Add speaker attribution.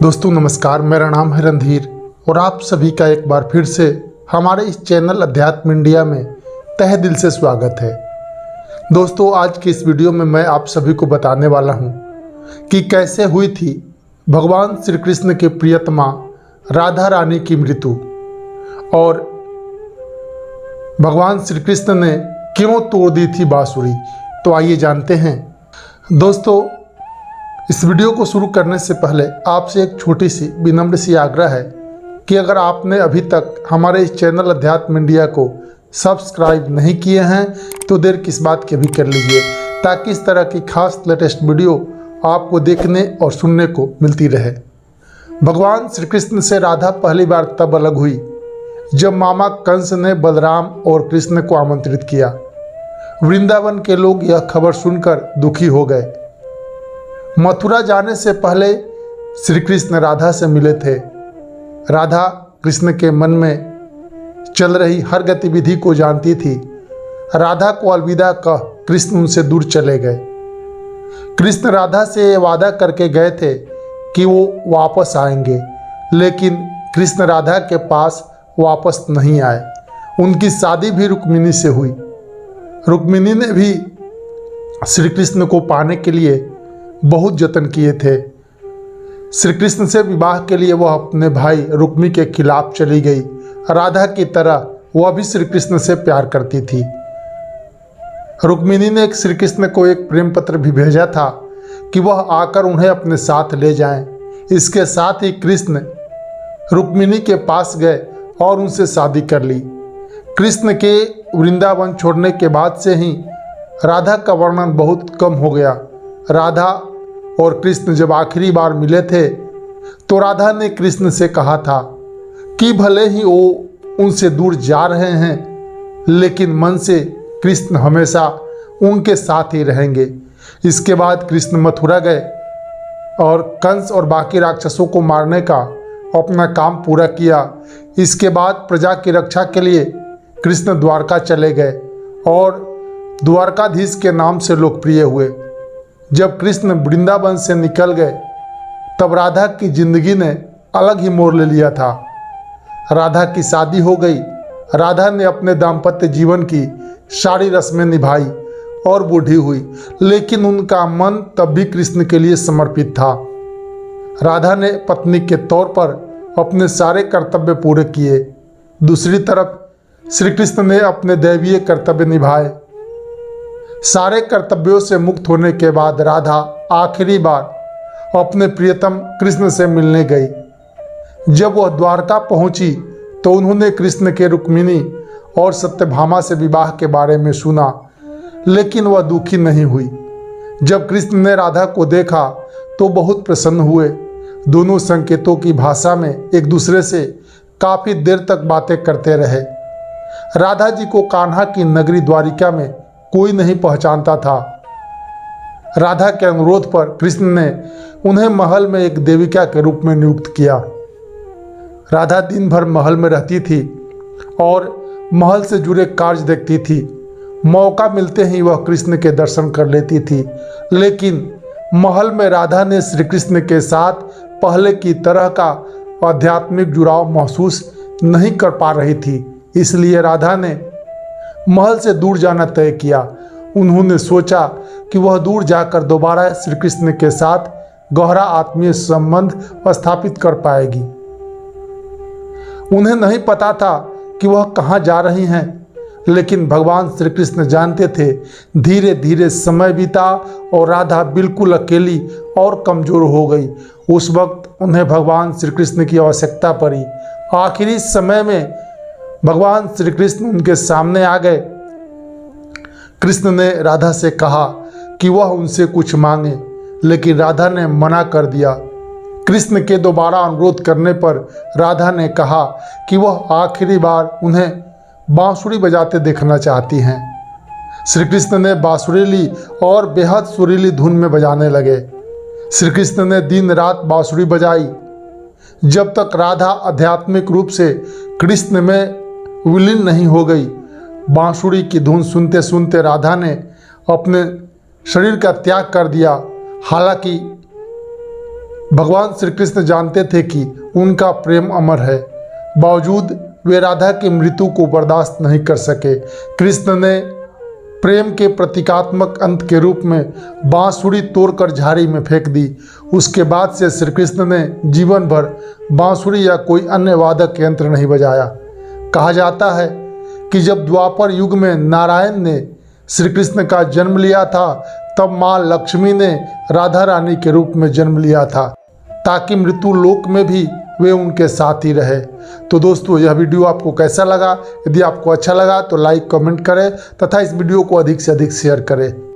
Speaker 1: दोस्तों नमस्कार, मेरा नाम है रणधीर और आप सभी का एक बार फिर से हमारे इस चैनल अध्यात्म इंडिया में तहे दिल से स्वागत है। दोस्तों आज की इस वीडियो में मैं आप सभी को बताने वाला हूं कि कैसे हुई थी भगवान श्री कृष्ण के प्रियतमा राधा रानी की मृत्यु और भगवान श्री कृष्ण ने क्यों तोड़ दी थी बांसुरी। तो आइए जानते हैं। दोस्तों इस वीडियो को शुरू करने से पहले आपसे एक छोटी सी विनम्र सी आग्रह है कि अगर आपने अभी तक हमारे इस चैनल अध्यात्म इंडिया को सब्सक्राइब नहीं किए हैं तो देर किस बात की भी कर लीजिए, ताकि इस तरह की खास लेटेस्ट वीडियो आपको देखने और सुनने को मिलती रहे। भगवान श्री कृष्ण से राधा पहली बार तब अलग हुई जब मामा कंस ने बलराम और कृष्ण को आमंत्रित किया। वृंदावन के लोग यह खबर सुनकर दुखी हो गए। मथुरा जाने से पहले श्री कृष्ण राधा से मिले थे। राधा कृष्ण के मन में चल रही हर गतिविधि को जानती थी। राधा को अलविदा कह कृष्ण उनसे दूर चले गए। कृष्ण राधा से वादा करके गए थे कि वो वापस आएंगे, लेकिन कृष्ण राधा के पास वापस नहीं आए। उनकी शादी भी रुक्मिणी से हुई। रुक्मिणी ने भी श्री कृष्ण को पाने के लिए बहुत जतन किए थे। श्री कृष्ण से विवाह के लिए वह अपने भाई रुक्मी के खिलाफ चली गई। राधा की तरह वह भी श्री कृष्ण से प्यार करती थी। रुक्मिणी ने श्री कृष्ण को एक प्रेम पत्र भी भेजा था कि वह आकर उन्हें अपने साथ ले जाएं। इसके साथ ही कृष्ण रुक्मिणी के पास गए और उनसे शादी कर ली। कृष्ण के वृंदावन छोड़ने के बाद से ही राधा का वर्णन बहुत कम हो गया। राधा और कृष्ण जब आखिरी बार मिले थे तो राधा ने कृष्ण से कहा था कि भले ही वो उनसे दूर जा रहे हैं, लेकिन मन से कृष्ण हमेशा उनके साथ ही रहेंगे। इसके बाद कृष्ण मथुरा गए और कंस और बाकी राक्षसों को मारने का अपना काम पूरा किया। इसके बाद प्रजा की रक्षा के लिए कृष्ण द्वारका चले गए और द्वारकाधीश के नाम से लोकप्रिय हुए। जब कृष्ण वृंदावन से निकल गए तब राधा की जिंदगी ने अलग ही मोड़ ले लिया था। राधा की शादी हो गई। राधा ने अपने दाम्पत्य जीवन की सारी रस्में निभाई और बूढ़ी हुई, लेकिन उनका मन तब भी कृष्ण के लिए समर्पित था। राधा ने पत्नी के तौर पर अपने सारे कर्तव्य पूरे किए। दूसरी तरफ श्री कृष्ण ने अपने दैवीय कर्तव्य निभाए। सारे कर्तव्यों से मुक्त होने के बाद राधा आखिरी बार अपने प्रियतम कृष्ण से मिलने गई। जब वह द्वारका पहुंची तो उन्होंने कृष्ण के रुक्मिणी और सत्यभामा से विवाह के बारे में सुना, लेकिन वह दुखी नहीं हुई। जब कृष्ण ने राधा को देखा तो बहुत प्रसन्न हुए। दोनों संकेतों की भाषा में एक दूसरे से काफी देर तक बातें करते रहे। राधा जी को कान्हा की नगरी द्वारिका में कोई नहीं पहचानता था। राधा के अनुरोध पर कृष्ण ने उन्हें महल में एक देविका के रूप में नियुक्त किया। राधा दिन भर महल में रहती थी और महल से जुड़े कार्य देखती थी। मौका मिलते ही वह कृष्ण के दर्शन कर लेती थी, लेकिन महल में राधा ने श्री कृष्ण के साथ पहले की तरह का आध्यात्मिक जुड़ाव महसूस नहीं कर पा रही थी। इसलिए राधा ने महल से दूर जाना तय किया। उन्होंने सोचा कि वह दूर जाकर दोबारा श्री कृष्ण के साथ गहरा आत्मीय संबंध स्थापित कर पाएगी। उन्हें नहीं पता था कि वह कहाँ जा रही हैं, लेकिन भगवान श्री कृष्ण जानते थे। धीरे धीरे समय बीता और राधा बिल्कुल अकेली और कमजोर हो गई। उस वक्त उन्हें भगवान श्री कृष्ण की आवश्यकता पड़ी। आखिरी समय में भगवान श्री कृष्ण उनके सामने आ गए। कृष्ण ने राधा से कहा कि वह उनसे कुछ मांगे, लेकिन राधा ने मना कर दिया। कृष्ण के दोबारा अनुरोध करने पर राधा ने कहा कि वह आखिरी बार उन्हें बांसुरी बजाते देखना चाहती हैं। श्री कृष्ण ने बांसुरी ली और बेहद सुरीली धुन में बजाने लगे। श्री कृष्ण ने दिन रात बांसुरी बजाई जब तक राधा आध्यात्मिक रूप से कृष्ण में विलीन नहीं हो गई। बांसुरी की धुन सुनते सुनते राधा ने अपने शरीर का त्याग कर दिया। हालांकि भगवान श्री कृष्ण जानते थे कि उनका प्रेम अमर है, बावजूद वे राधा की मृत्यु को बर्दाश्त नहीं कर सके। कृष्ण ने प्रेम के प्रतीकात्मक अंत के रूप में बांसुरी तोड़कर झाड़ी में फेंक दी। उसके बाद से श्री कृष्ण ने जीवन भर बांसुरी या कोई अन्य वादक यंत्र नहीं बजाया। कहा जाता है कि जब द्वापर युग में नारायण ने श्री कृष्ण का जन्म लिया था, तब माँ लक्ष्मी ने राधा रानी के रूप में जन्म लिया था, ताकि मृत्यु लोक में भी वे उनके साथ ही रहे। तो दोस्तों, यह वीडियो आपको कैसा लगा? यदि आपको अच्छा लगा तो लाइक कमेंट करें तथा इस वीडियो को अधिक से अधिक शेयर करें।